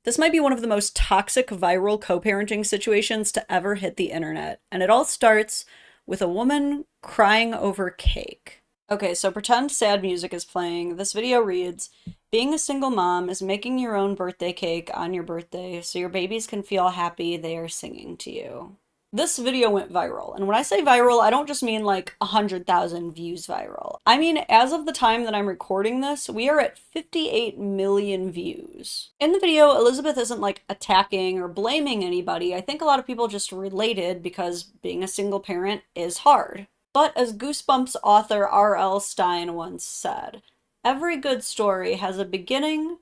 This might be one of the most toxic viral co-parenting situations to ever hit the internet, and it all starts with a woman crying over cake. Okay, so pretend sad music is playing. This video reads, being a single mom is making your own birthday cake on your birthday so your babies can feel happy they are singing to you. This video went viral, and when I say viral, I don't just mean like 100,000 views viral. I mean, as of the time that I'm recording this, we are at 58 million views. In the video, Elizabeth isn't like attacking or blaming anybody. I think a lot of people just related because being a single parent is hard. But as Goosebumps author R.L. Stine once said, every good story has a beginning,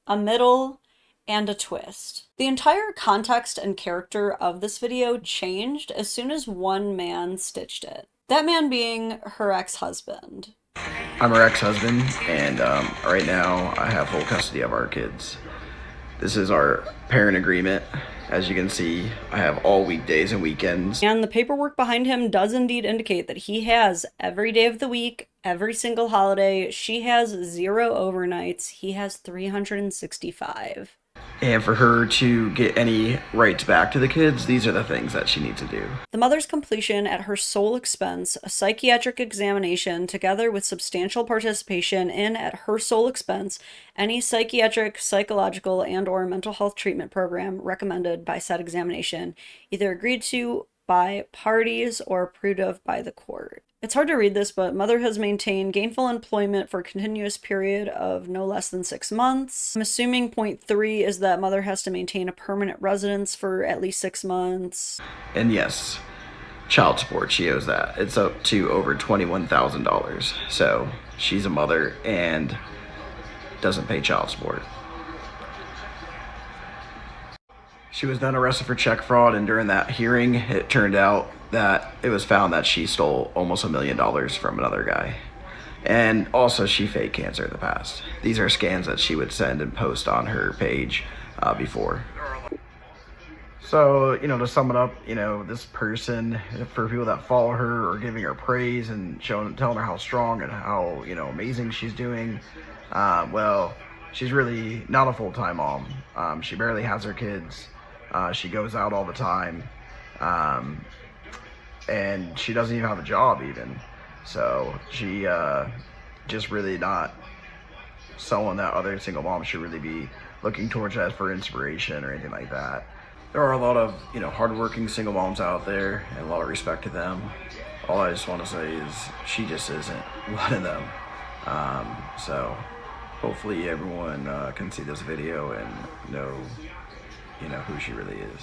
a middle, and a twist. The entire context and character of this video changed as soon as one man stitched it. That man being her ex-husband. I'm her ex-husband, and right now I have full custody of our kids. This is our parent agreement. As you can see, I have all weekdays and weekends. And the paperwork behind him does indeed indicate that he has every day of the week, every single holiday. She has 0 overnights. He has 365. And for her to get any rights back to the kids, these are the things that she needs to do. The mother's completion at her sole expense, a psychiatric examination together with substantial participation in, at her sole expense, any psychiatric, psychological, and/or mental health treatment program recommended by said examination, either agreed to by parties or approved of by the court. It's hard to read this, but mother has maintained gainful employment for a continuous period of no less than 6 months. I'm assuming point 3 is that mother has to maintain a permanent residence for at least 6 months. And yes, child support, she owes that. It's up to over $21,000. So she's a mother and doesn't pay child support. She was then arrested for check fraud, and during that hearing, it turned out that it was found that she stole almost $1 million from another guy. And also, she faked cancer in the past. These are scans that she would send and post on her page before. So, to sum it up, this person, for people that follow her or giving her praise and telling her how strong and how, amazing she's doing, well, she's really not a full-time mom. She barely has her kids. She goes out all the time, and she doesn't even have a job even. So she just really not someone that other single moms should really be looking towards as for inspiration or anything like that. There are a lot of hardworking single moms out there, and a lot of respect to them. All I just want to say is she just isn't one of them. So hopefully everyone can see this video and know who she really is.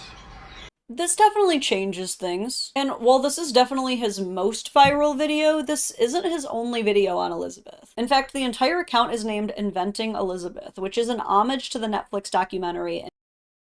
This definitely changes things. And while this is definitely his most viral video, this isn't his only video on Elizabeth. In fact, the entire account is named Inventing Elizabeth, which is an homage to the Netflix documentary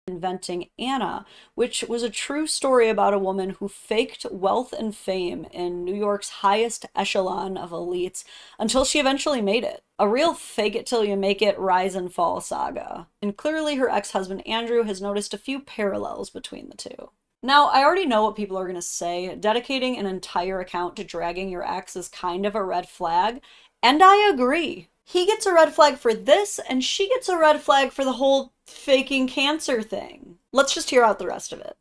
Inventing Anna, which was a true story about a woman who faked wealth and fame in New York's highest echelon of elites until she eventually made it. A real fake it till you make it, rise and fall saga. And clearly her ex-husband Andrew has noticed a few parallels between the two. Now, I already know what people are going to say. Dedicating an entire account to dragging your ex is kind of a red flag, and I agree. He gets a red flag for this, and she gets a red flag for the whole faking cancer thing. Let's just hear out the rest of it.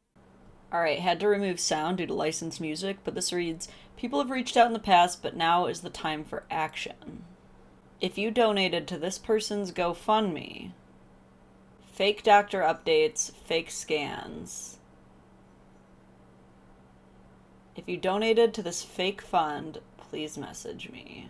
Alright, had to remove sound due to licensed music, but this reads, people have reached out in the past, but now is the time for action. If you donated to this person's GoFundMe, fake doctor updates, fake scans. If you donated to this fake fund, please message me.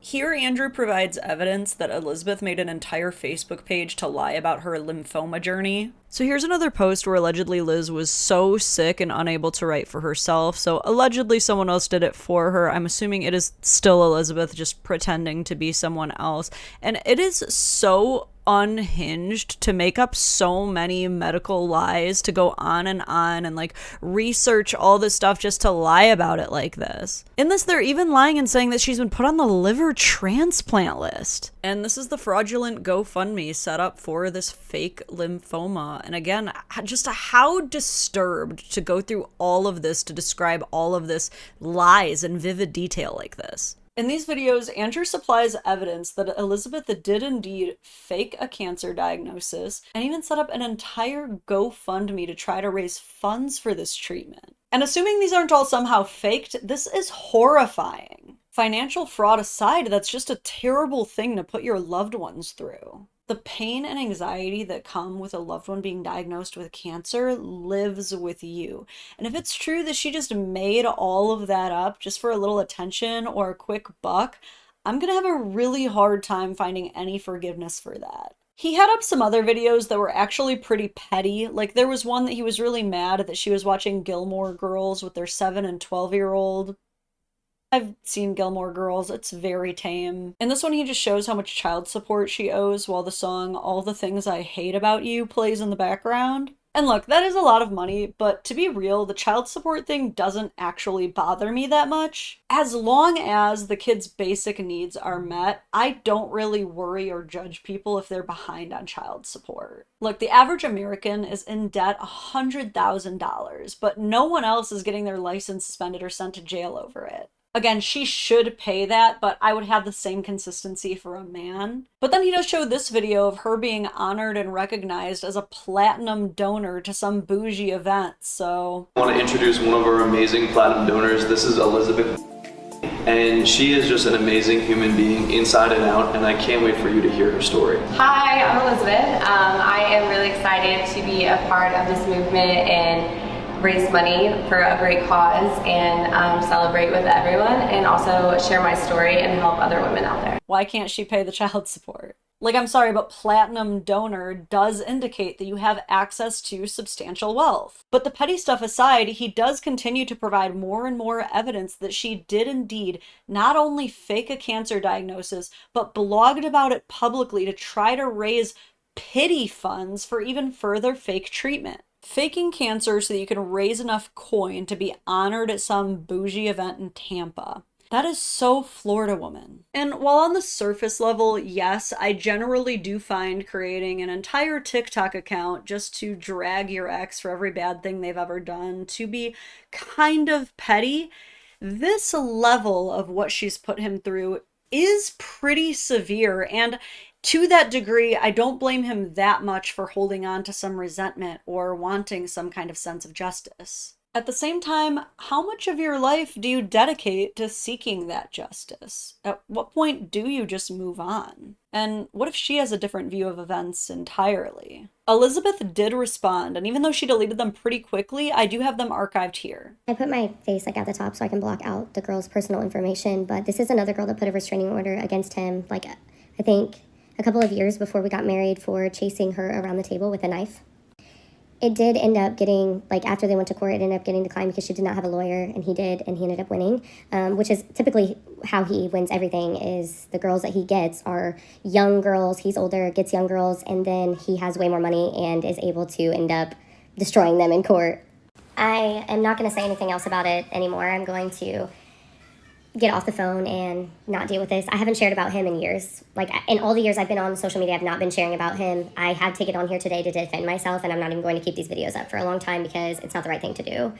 Here, Andrew provides evidence that Elizabeth made an entire Facebook page to lie about her lymphoma journey. So here's another post where allegedly Liz was so sick and unable to write for herself, so allegedly someone else did it for her. I'm assuming it is still Elizabeth just pretending to be someone else. And it is so unhinged to make up so many medical lies, to go on and like research all this stuff just to lie about it like this. In this, they're even lying and saying that she's been put on the liver transplant list. And this is the fraudulent GoFundMe set up for this fake lymphoma. And again, just how disturbed to go through all of this to describe all of this lies in vivid detail like this. In these videos, Andrew supplies evidence that Elizabeth did indeed fake a cancer diagnosis and even set up an entire GoFundMe to try to raise funds for this treatment. And assuming these aren't all somehow faked, this is horrifying. Financial fraud aside, that's just a terrible thing to put your loved ones through. The pain and anxiety that come with a loved one being diagnosed with cancer lives with you. And if it's true that she just made all of that up just for a little attention or a quick buck, I'm gonna have a really hard time finding any forgiveness for that. He had up some other videos that were actually pretty petty. Like, there was one that he was really mad that she was watching Gilmore Girls with their 7 and 12-year-old. I've seen Gilmore Girls, it's very tame. In this one, he just shows how much child support she owes while the song All the Things I Hate About You plays in the background. And look, that is a lot of money, but to be real, the child support thing doesn't actually bother me that much. As long as the kids' basic needs are met, I don't really worry or judge people if they're behind on child support. Look, the average American is in debt $100,000, but no one else is getting their license suspended or sent to jail over it. Again, she should pay that, but I would have the same consistency for a man. But then he does show this video of her being honored and recognized as a platinum donor to some bougie event, so... I want to introduce one of our amazing platinum donors. This is Elizabeth. And she is just an amazing human being inside and out, and I can't wait for you to hear her story. Hi, I'm Elizabeth. I am really excited to be a part of this movement and raise money for a great cause and celebrate with everyone, and also share my story and help other women out there. Why can't she pay the child support? Like, I'm sorry, but platinum donor does indicate that you have access to substantial wealth. But the petty stuff aside, he does continue to provide more and more evidence that she did indeed not only fake a cancer diagnosis, but blogged about it publicly to try to raise pity funds for even further fake treatment. Faking cancer so that you can raise enough coin to be honored at some bougie event in Tampa. That is so Florida woman. And while on the surface level, yes, I generally do find creating an entire TikTok account just to drag your ex for every bad thing they've ever done to be kind of petty, this level of what she's put him through is pretty severe, and to that degree, I don't blame him that much for holding on to some resentment or wanting some kind of sense of justice. At the same time, how much of your life do you dedicate to seeking that justice? At what point do you just move on? And what if she has a different view of events entirely? Elizabeth did respond, and even though she deleted them pretty quickly, I do have them archived here. I put my face at the top so I can block out the girl's personal information, but this is another girl that put a restraining order against him, I think a couple of years before we got married, for chasing her around the table with a knife. It did end up getting, after they went to court, it ended up getting declined because she did not have a lawyer, and he did, and he ended up winning, which is typically how he wins everything. Is the girls that he gets are young girls, he's older, gets young girls, and then he has way more money and is able to end up destroying them in court. I am not going to say anything else about it anymore. I'm going to get off the phone and not deal with this. I haven't shared about him in years. In all the years I've been on social media, I've not been sharing about him. I have taken on here today to defend myself, and I'm not even going to keep these videos up for a long time because it's not the right thing to do.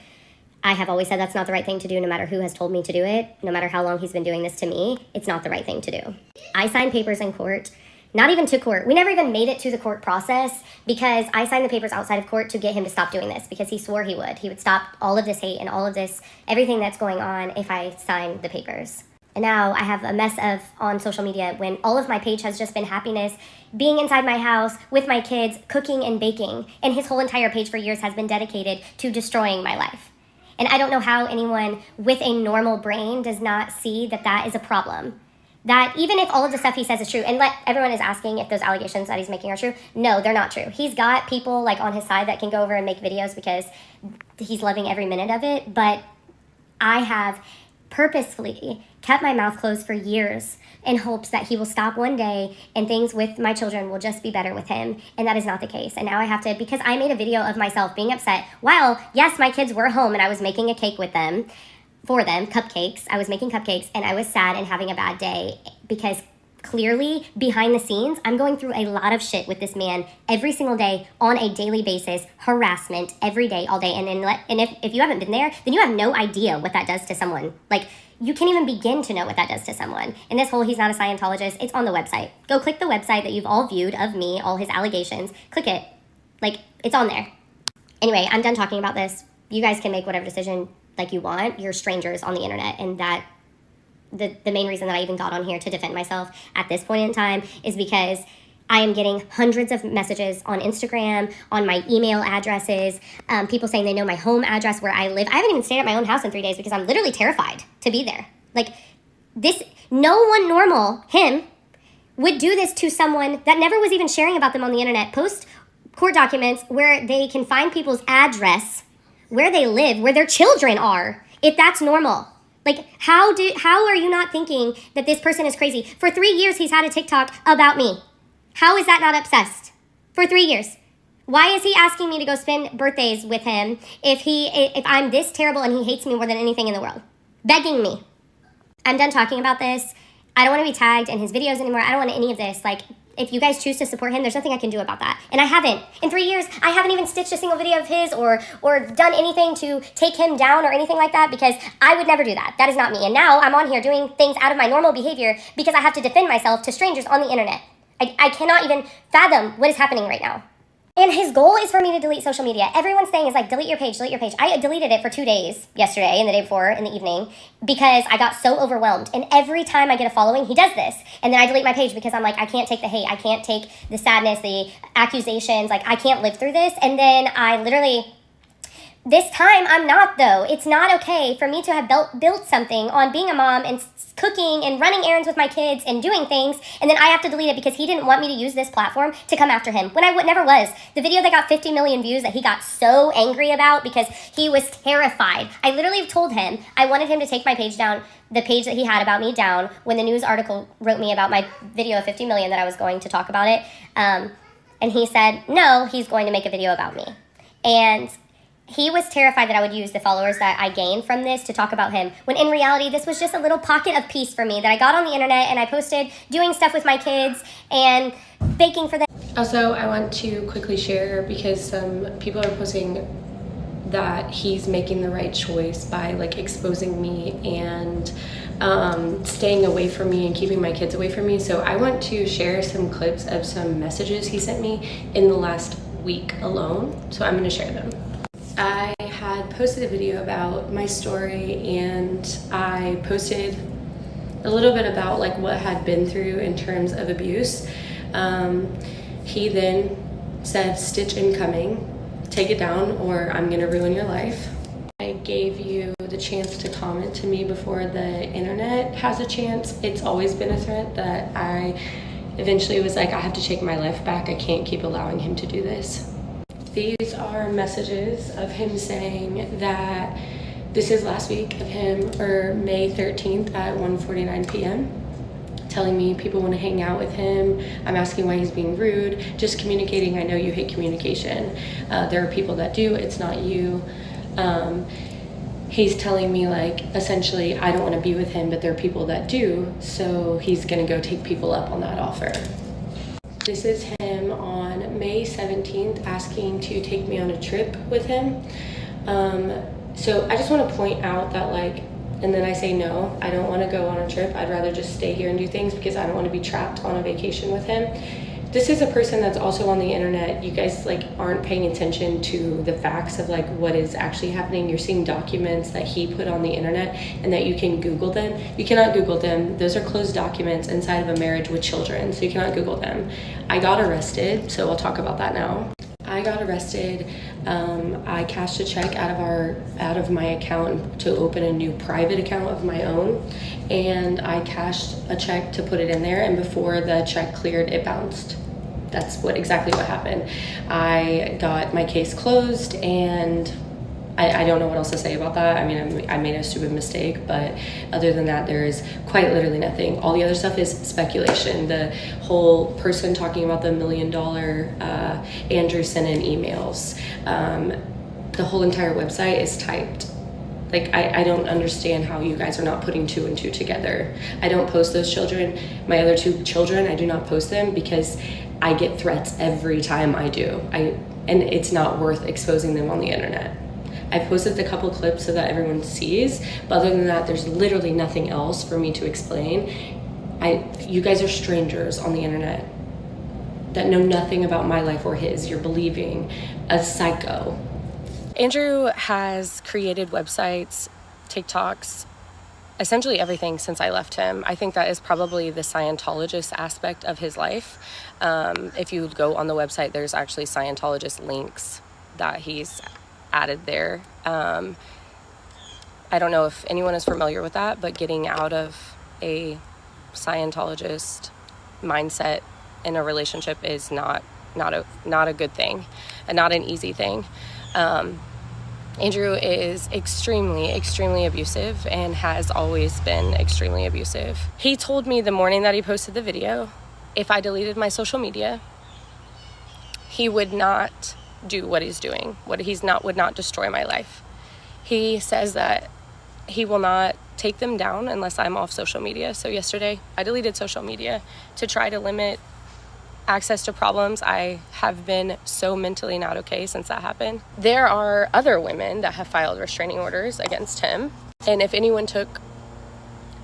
I have always said that's not the right thing to do, no matter who has told me to do it, no matter how long he's been doing this to me. It's not the right thing to do. I signed papers in court. Not even to court. We never even made it to the court process because I signed the papers outside of court to get him to stop doing this, because he swore he would. He would stop all of this hate and all of this, everything that's going on, if I signed the papers. And now I have a mess on social media when all of my page has just been happiness, being inside my house with my kids, cooking and baking. And his whole entire page for years has been dedicated to destroying my life. And I don't know how anyone with a normal brain does not see that that is a problem. That even if all of the stuff he says is true, and everyone is asking if those allegations that he's making are true, no, they're not true. He's got people on his side that can go over and make videos because he's loving every minute of it, but I have purposefully kept my mouth closed for years in hopes that he will stop one day and things with my children will just be better with him, and that is not the case. And now I have to, because I made a video of myself being upset while, yes, my kids were home and I was making a cake with them, for them, cupcakes. I was making cupcakes, and I was sad and having a bad day because clearly behind the scenes, I'm going through a lot of shit with this man every single day on a daily basis, harassment every day, all day. And if you haven't been there, then you have no idea what that does to someone. Like, you can't even begin to know what that does to someone. And this whole he's not a Scientologist, it's on the website. Go click the website that you've all viewed of me, all his allegations. Click it. Like, it's on there. Anyway, I'm done talking about this. You guys can make whatever decision like you want. You're strangers on the internet, and that the main reason that I even got on here to defend myself at this point in time is because I am getting hundreds of messages on Instagram, on my email addresses, people saying they know my home address where I live. I haven't even stayed at my own house in 3 days because I'm literally terrified to be there. Like, this, no one normal, him, would do this to someone that never was even sharing about them on the internet. Post court documents where they can find people's address, where they live, where their children are, if that's normal. Like, how are you not thinking that this person is crazy? For 3 years, he's had a TikTok about me. How is that not obsessed? For 3 years. Why is he asking me to go spend birthdays with him if I'm this terrible and he hates me more than anything in the world? Begging me. I'm done talking about this. I don't want to be tagged in his videos anymore. I don't want any of this. Like, if you guys choose to support him, there's nothing I can do about that. And I haven't. In 3 years, I haven't even stitched a single video of his or done anything to take him down or anything like that, because I would never do that. That is not me. And now I'm on here doing things out of my normal behavior because I have to defend myself to strangers on the internet. I cannot even fathom what is happening right now. And his goal is for me to delete social media. Everyone's saying is like, delete your page, delete your page. I deleted it for 2 days yesterday and the day before in the evening because I got so overwhelmed. And every time I get a following, he does this. And then I delete my page because I'm like, I can't take the hate. I can't take the sadness, the accusations. Like, I can't live through this. And then I literally... This time, I'm not, though. It's not okay for me to have built something on being a mom and cooking and running errands with my kids and doing things, and then I have to delete it because he didn't want me to use this platform to come after him, when I never was. The video that got 50 million views that he got so angry about because he was terrified. I literally told him I wanted him to take my page down, the page that he had about me down, when the news article wrote me about my video of 50 million that I was going to talk about it. And he said, no, he's going to make a video about me. And he was terrified that I would use the followers that I gained from this to talk about him, when in reality, this was just a little pocket of peace for me that I got on the internet, and I posted doing stuff with my kids and baking for them. Also, I want to quickly share, because some people are posting that he's making the right choice by like exposing me and staying away from me and keeping my kids away from me. So I want to share some clips of some messages he sent me in the last week alone. So I'm going to share them. I had posted a video about my story, and I posted a little bit about like what I had been through in terms of abuse. He then said, "Stitch incoming, take it down or I'm gonna ruin your life." I gave you the chance to comment to me before the internet has a chance. It's always been a threat that I eventually was like, I have to take my life back. I can't keep allowing him to do this. These are messages of him saying that this is last week of him, or May 13th at 1:49 p.m. telling me people want to hang out with him. I'm asking why he's being rude, just communicating. I know you hate communication. There are people that do, it's not you. He's telling me like, essentially, I don't want to be with him, but there are people that do, so he's gonna go take people up on that offer. This is him on May 17th asking to take me on a trip with him. So I just want to point out that like, and then I say no, I don't want to go on a trip. I'd rather just stay here and do things because I don't want to be trapped on a vacation with him. This is a person that's also on the internet. You guys like aren't paying attention to the facts of like what is actually happening. You're seeing documents that he put on the internet and that you can Google them. You cannot Google them. Those are closed documents inside of a marriage with children, so you cannot Google them. I got arrested, so we'll talk about that now. I got arrested. I cashed a check out of my account to open a new private account of my own, and I cashed a check to put it in there, and before the check cleared, it bounced. That's exactly what happened. I got my case closed, and I don't know what else to say about that. I mean, I made a stupid mistake, but other than that, there is quite literally nothing. All the other stuff is speculation. The whole person talking about the $1 million Andrew sent in emails. The whole entire website is typed. Like, I don't understand how you guys are not putting 2 and 2 together. I don't post those children. My other 2 children, I do not post them because I get threats every time I do. And it's not worth exposing them on the internet. I posted a couple clips so that everyone sees, but other than that, there's literally nothing else for me to explain. You guys are strangers on the internet that know nothing about my life or his. You're believing a psycho. Andrew has created websites, TikToks, essentially everything since I left him. I think that is probably the Scientologist aspect of his life. If you go on the website, there's actually Scientologist links that he's added there. I don't know if anyone is familiar with that, but getting out of a Scientologist mindset in a relationship is not a good thing and not an easy thing. Andrew is extremely abusive and has always been extremely abusive. He told me the morning that he posted the video, if I deleted my social media, he would not do what he's doing. Would not destroy my life. He says that he will not take them down unless I'm off social media. So yesterday I deleted social media to try to limit access to problems. I have been so mentally not okay since that happened. There are other women that have filed restraining orders against him, and if anyone took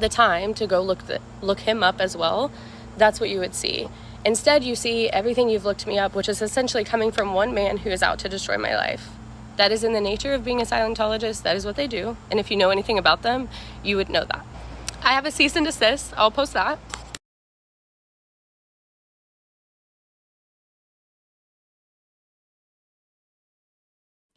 the time to go look him up as well, that's what you would see. Instead, you see everything you've looked me up, which is essentially coming from one man who is out to destroy my life. That is in the nature of being a Scientologist. That is what they do, and if you know anything about them, you would know that. I have a cease and desist. I'll post that.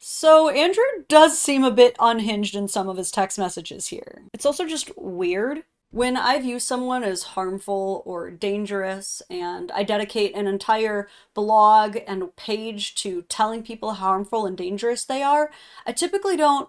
So Andrew does seem a bit unhinged in some of his text messages here. It's also just weird. When I view someone as harmful or dangerous and I dedicate an entire blog and page to telling people how harmful and dangerous they are, I typically don't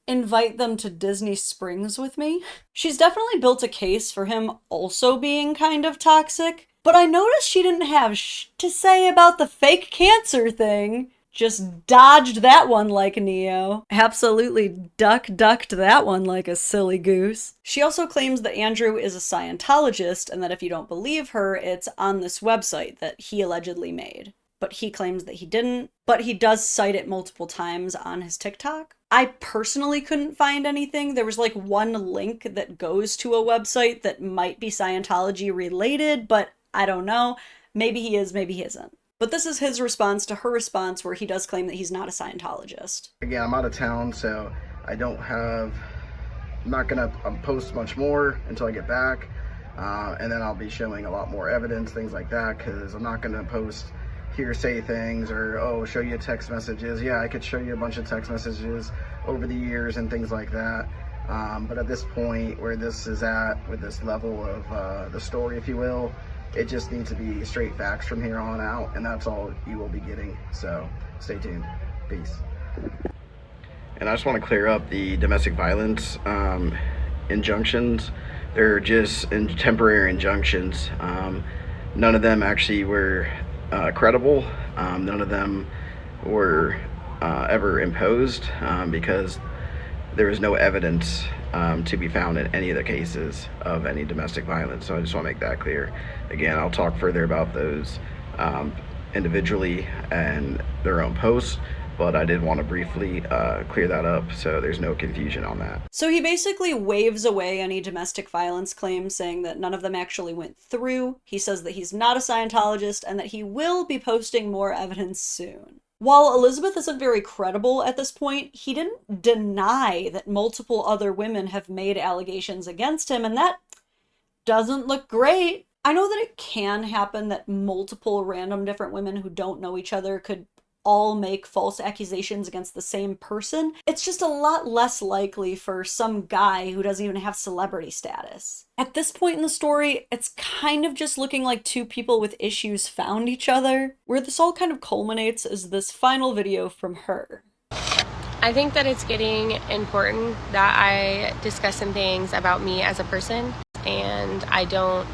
invite them to Disney Springs with me. She's definitely built a case for him also being kind of toxic, but I noticed she didn't have to say about the fake cancer thing. Just dodged that one like Neo. Absolutely ducked that one like a silly goose. She also claims that Andrew is a Scientologist and that if you don't believe her, it's on this website that he allegedly made. But he claims that he didn't, but he does cite it multiple times on his TikTok. I personally couldn't find anything. There was like one link that goes to a website that might be Scientology related, but I don't know. Maybe he is, maybe he isn't. But this is his response to her response, where he does claim that he's not a Scientologist. Again, I'm out of town, so I'm not gonna post much more until I get back. And then I'll be showing a lot more evidence, things like that, because I'm not gonna post hearsay things or, oh, show you text messages. Yeah, I could show you a bunch of text messages over the years and things like that. But at this point, where this is at, with this level of the story, if you will, it just needs to be straight facts from here on out, and that's all you will be getting. So stay tuned. Peace. And I just want to clear up the domestic violence injunctions. They're just temporary injunctions. None of them actually were credible. None of them were ever imposed because there is no evidence to be found in any of the cases of any domestic violence. So I just want to make that clear. Again, I'll talk further about those individually and their own posts, but I did want to briefly clear that up so there's no confusion on that. So he basically waves away any domestic violence claims, saying that none of them actually went through. He says that he's not a Scientologist and that he will be posting more evidence soon. While Elizabeth isn't very credible at this point, he didn't deny that multiple other women have made allegations against him, and that doesn't look great. I know that it can happen that multiple random different women who don't know each other could all make false accusations against the same person. It's just a lot less likely for some guy who doesn't even have celebrity status. At this point in the story, it's kind of just looking like two people with issues found each other. Where this all kind of culminates is this final video from her. I think that it's getting important that I discuss some things about me as a person, and I don't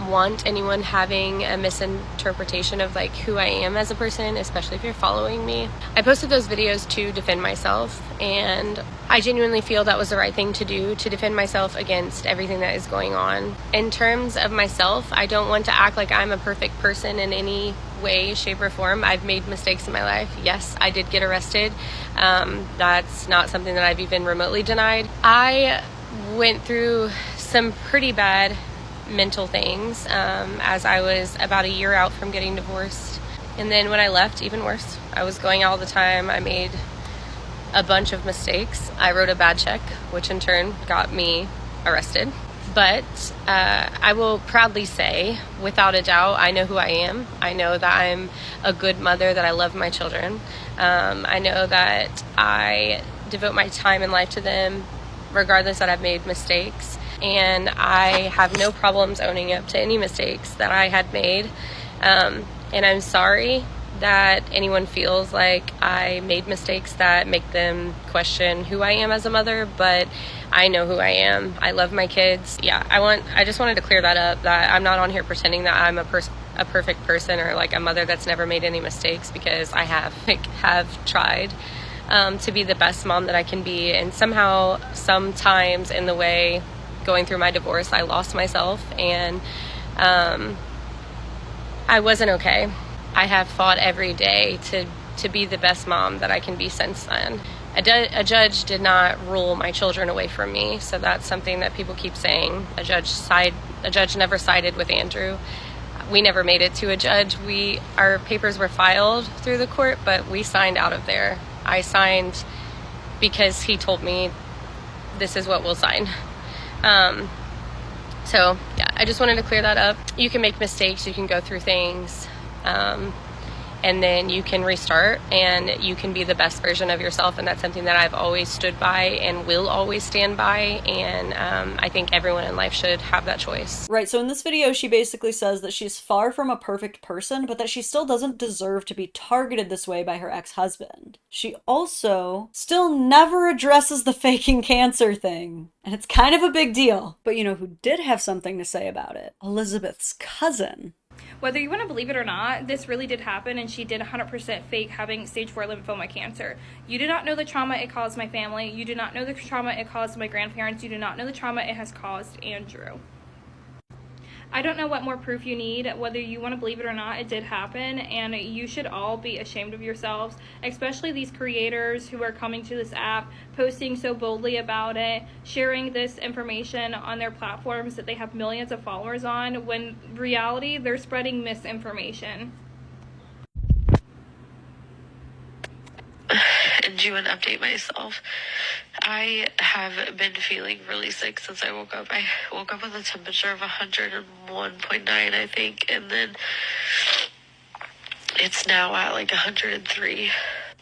want anyone having a misinterpretation of like who I am as a person, especially if you're following me. I posted those videos to defend myself, and I genuinely feel that was the right thing to do, to defend myself against everything that is going on. In terms of myself, I don't want to act like I'm a perfect person in any way, shape, or form. I've made mistakes in my life. Yes, I did get arrested. That's not something that I've even remotely denied. I went through some pretty bad mental things as I was about a year out from getting divorced. And then when I left, even worse. I was going out all the time. I made a bunch of mistakes. I wrote a bad check, which in turn got me arrested. But I will proudly say, without a doubt, I know who I am. I know that I'm a good mother, that I love my children. I know that I devote my time and life to them, regardless that I've made mistakes. And I have no problems owning up to any mistakes that I had made. And I'm sorry that anyone feels like I made mistakes that make them question who I am as a mother, but I know who I am. I love my kids. Yeah, I just wanted to clear that up, that I'm not on here pretending that I'm a perfect person or like a mother that's never made any mistakes, because I have tried to be the best mom that I can be. And somehow, sometimes in the way, going through my divorce, I lost myself, and I wasn't okay. I have fought every day to be the best mom that I can be since then. A judge did not rule my children away from me, so that's something that people keep saying. A judge never sided with Andrew. We never made it to a judge. Our papers were filed through the court, but we signed out of there. I signed because he told me this is what we'll sign. So yeah, I just wanted to clear that up. You can make mistakes, you can go through things, and then you can restart, and you can be the best version of yourself. And that's something that I've always stood by and will always stand by. And I think everyone in life should have that choice. Right, so in this video, she basically says that she's far from a perfect person, but that she still doesn't deserve to be targeted this way by her ex-husband. She also still never addresses the faking cancer thing. And it's kind of a big deal. But you know who did have something to say about it? Elizabeth's cousin. Whether you want to believe it or not, this really did happen, and she did 100% fake having stage 4 lymphoma cancer. You do not know the trauma it caused my family. You do not know the trauma it caused my grandparents. You do not know the trauma it has caused Andrew. I don't know what more proof you need. Whether you want to believe it or not, it did happen, and you should all be ashamed of yourselves, especially these creators who are coming to this app, posting so boldly about it, sharing this information on their platforms that they have millions of followers on, when in reality they're spreading misinformation. And you and update myself. I have been feeling really sick since I woke up. I woke up with a temperature of 101.9, I think, and then it's now at like 103.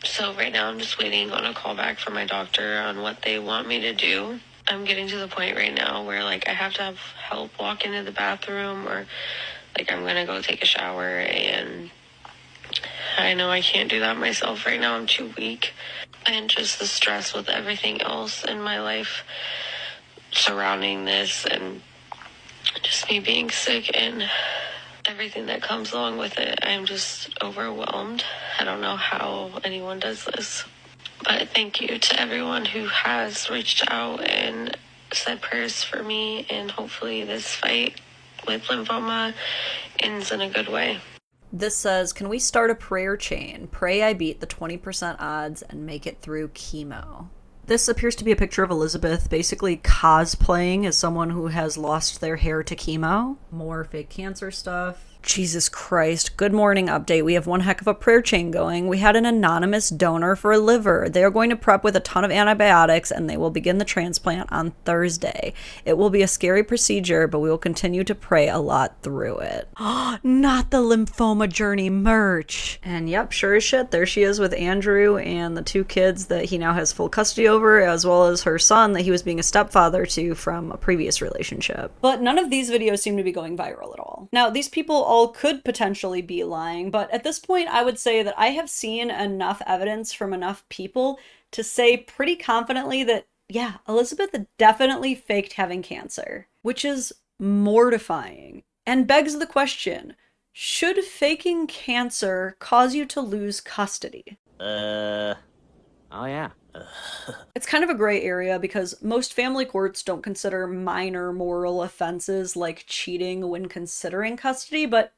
So right now I'm just waiting on a call back from my doctor on what they want me to do. I'm getting to the point right now where like I have to have help walk into the bathroom, or like I'm gonna go take a shower, and I know I can't do that myself right now. I'm too weak. And just the stress with everything else in my life surrounding this, and just me being sick and everything that comes along with it. I'm just overwhelmed. I don't know how anyone does this. But thank you to everyone who has reached out and said prayers for me, and hopefully this fight with lymphoma ends in a good way. This says, can we start a prayer chain? Pray I beat the 20% odds and make it through chemo. This appears to be a picture of Elizabeth basically cosplaying as someone who has lost their hair to chemo. More fake cancer stuff. Jesus Christ. Good morning update. We have one heck of a prayer chain going. We had an anonymous donor for a liver. They are going to prep with a ton of antibiotics, and they will begin the transplant on Thursday. It will be a scary procedure, but we will continue to pray a lot through it. Not the lymphoma journey merch. And yep, sure as shit, there she is with Andrew and the 2 kids that he now has full custody over, as well as her son that he was being a stepfather to from a previous relationship. But none of these videos seem to be going viral at all. Now, these people all could potentially be lying, but at this point I would say that I have seen enough evidence from enough people to say pretty confidently that, yeah, Elizabeth definitely faked having cancer, which is mortifying. and begs the question, should faking cancer cause you to lose custody? Oh yeah. It's kind of a gray area because most family courts don't consider minor moral offenses like cheating when considering custody, but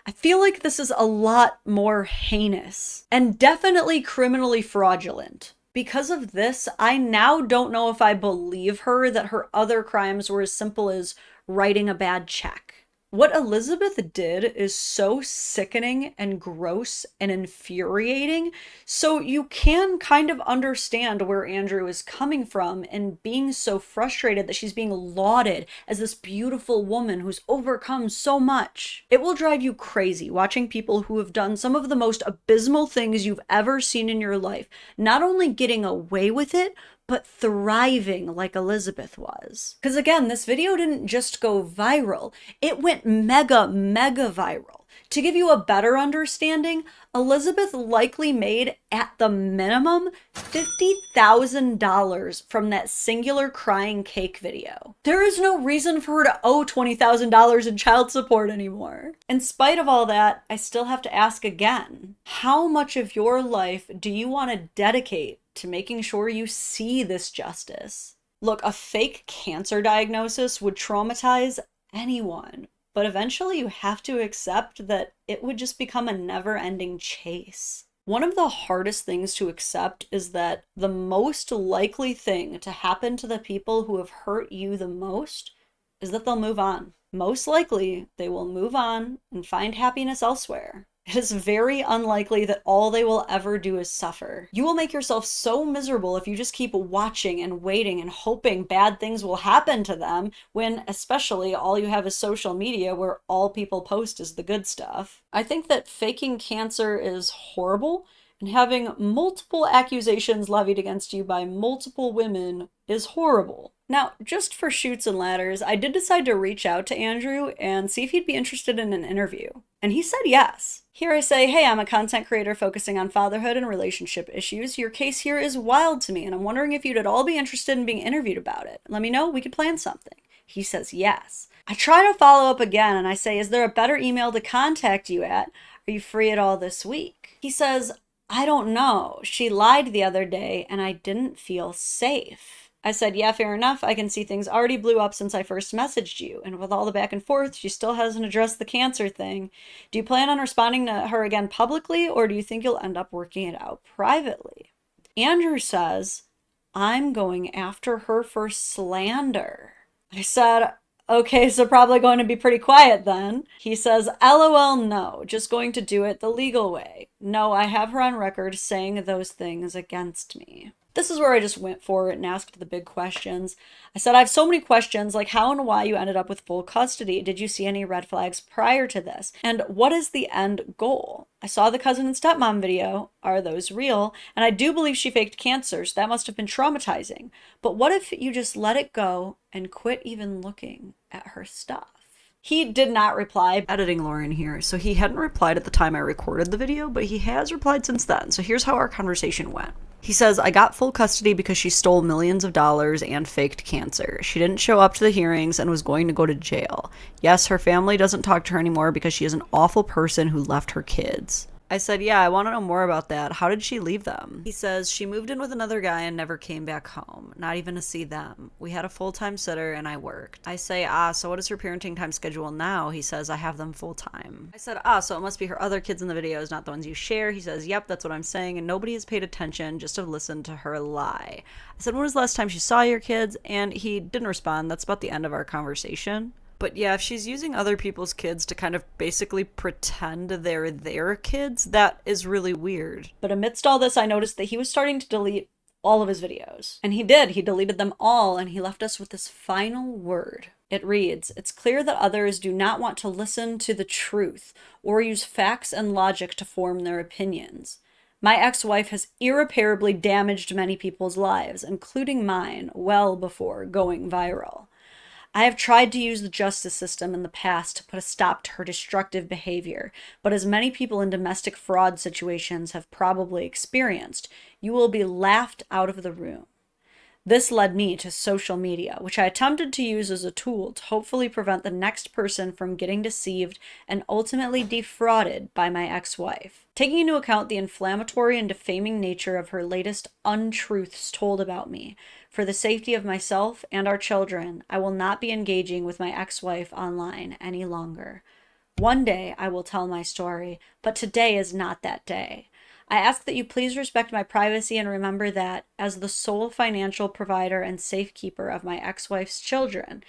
I feel like this is a lot more heinous and definitely criminally fraudulent. Because of this, I now don't know if I believe her that her other crimes were as simple as writing a bad check. What Elizabeth did is so sickening and gross and infuriating, so you can kind of understand where Andrew is coming from and being so frustrated that she's being lauded as this beautiful woman who's overcome so much. It will drive you crazy watching people who have done some of the most abysmal things you've ever seen in your life, not only getting away with it, but thriving like Elizabeth was. Because again, this video didn't just go viral, it went mega viral. To give you a better understanding, Elizabeth likely made, at the minimum, $50,000 from that singular crying cake video. There is no reason for her to owe $20,000 in child support anymore. In spite of all that, I still have to ask again, how much of your life do you want to dedicate to making sure you see this justice? Look, a fake cancer diagnosis would traumatize anyone, but eventually you have to accept that it would just become a never-ending chase. One of the hardest things to accept is that the most likely thing to happen to the people who have hurt you the most is that they'll move on. Most likely, they will move on and find happiness elsewhere. It is very unlikely that all they will ever do is suffer. You will make yourself so miserable if you just keep watching and waiting and hoping bad things will happen to them when, especially, all you have is social media where all people post is the good stuff. I think that faking cancer is horrible, and having multiple accusations levied against you by multiple women is horrible. Now, just for shoots and ladders, I did decide to reach out to Andrew and see if he'd be interested in an interview. And he said yes. Here I say, hey, I'm a content creator focusing on fatherhood and relationship issues. Your case here is wild to me, and I'm wondering if you'd at all be interested in being interviewed about it. Let me know, we could plan something. He says yes. I try to follow up again, and I say, is there a better email to contact you at? Are you free at all this week? He says, I don't know. She lied the other day, and I didn't feel safe. I said, yeah, fair enough. I can see things already blew up since I first messaged you. And with all the back and forth, she still hasn't addressed the cancer thing. Do you plan on responding to her again publicly, or do you think you'll end up working it out privately? Andrew says, I'm going after her for slander. I said, okay, so probably going to be pretty quiet then. He says, LOL, no, just going to do it the legal way. No, I have her on record saying those things against me. This is where I just went for it and asked the big questions. I said, I have so many questions, like how and why you ended up with full custody. Did you see any red flags prior to this? And what is the end goal? I saw the cousin and stepmom video. Are those real? And I do believe she faked cancer, so that must have been traumatizing. But what if you just let it go and quit even looking at her stuff? He did not reply. Editing Lauren here. So he hadn't replied at the time I recorded the video, but he has replied since then. So here's how our conversation went. He says, I got full custody because she stole millions of dollars and faked cancer. She didn't show up to the hearings and was going to go to jail. Yes, her family doesn't talk to her anymore because she is an awful person who left her kids. I said, yeah, I want to know more about that. How did she leave them? He says, she moved in with another guy and never came back home, not even to see them. We had a full-time sitter and I worked. I say, so what is her parenting time schedule now? He says, I have them full-time. I said, so it must be her other kids in the videos, not the ones you share. He says, yep, that's what I'm saying, and nobody has paid attention, just have listened to her lie. I said, when was the last time she saw your kids? And he didn't respond. That's about the end of our conversation. But yeah, if she's using other people's kids to kind of basically pretend they're their kids, that is really weird. But amidst all this, I noticed that he was starting to delete all of his videos. And he did. He deleted them all, and he left us with this final word. It reads, it's clear that others do not want to listen to the truth or use facts and logic to form their opinions. My ex-wife has irreparably damaged many people's lives, including mine, well before going viral. I have tried to use the justice system in the past to put a stop to her destructive behavior, but as many people in domestic fraud situations have probably experienced, you will be laughed out of the room. This led me to social media, which I attempted to use as a tool to hopefully prevent the next person from getting deceived and ultimately defrauded by my ex-wife. Taking into account the inflammatory and defaming nature of her latest untruths told about me, for the safety of myself and our children, I will not be engaging with my ex-wife online any longer. One day I will tell my story, but today is not that day. I ask that you please respect my privacy and remember that, as the sole financial provider and safekeeper of my ex-wife's children,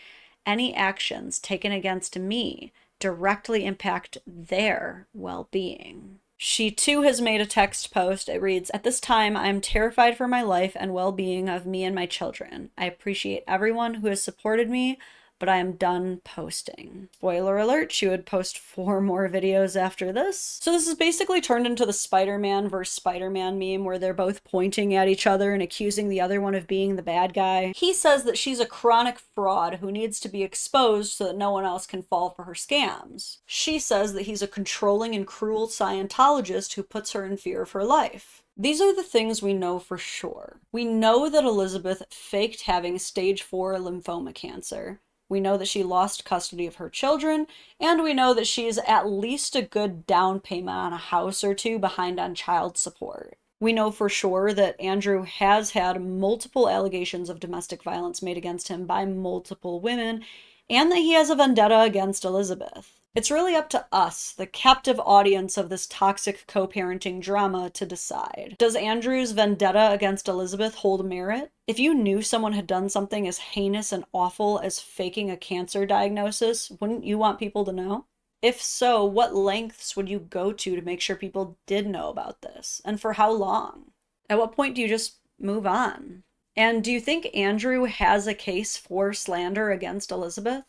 any actions taken against me directly impact their well-being. She too has made a text post. It reads, "At this time, I am terrified for my life and well-being of me and my children. I appreciate everyone who has supported me, but I am done posting." Spoiler alert, she would post 4 more videos after this. So this is basically turned into the Spider-Man versus Spider-Man meme where they're both pointing at each other and accusing the other one of being the bad guy. He says that she's a chronic fraud who needs to be exposed so that no one else can fall for her scams. She says that he's a controlling and cruel Scientologist who puts her in fear of her life. These are the things we know for sure. We know that Elizabeth faked having stage 4 lymphoma cancer. We know that she lost custody of her children, and we know that she's at least a good down payment on a house or 2 behind on child support. We know for sure that Andrew has had multiple allegations of domestic violence made against him by multiple women, and that he has a vendetta against Elizabeth. It's really up to us, the captive audience of this toxic co-parenting drama, to decide. Does Andrew's vendetta against Elizabeth hold merit? If you knew someone had done something as heinous and awful as faking a cancer diagnosis, wouldn't you want people to know? If so, what lengths would you go to make sure people did know about this? And for how long? At what point do you just move on? And do you think Andrew has a case for slander against Elizabeth?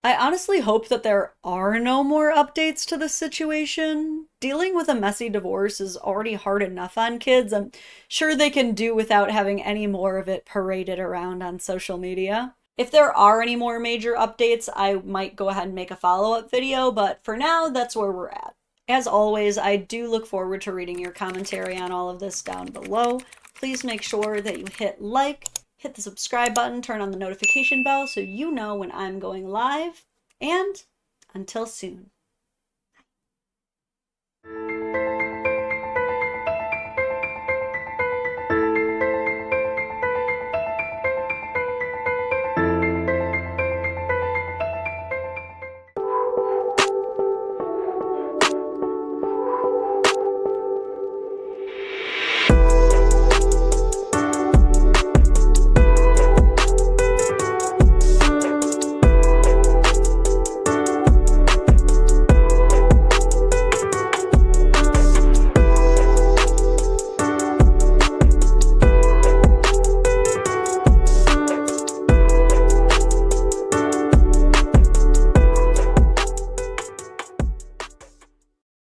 I honestly hope that there are no more updates to this situation. Dealing with a messy divorce is already hard enough on kids. I'm sure they can do without having any more of it paraded around on social media. If there are any more major updates, I might go ahead and make a follow-up video, but for now, that's where we're at. As always, I do look forward to reading your commentary on all of this down below. Please make sure that you hit like, hit the subscribe button, turn on the notification bell so you know when I'm going live, and until soon.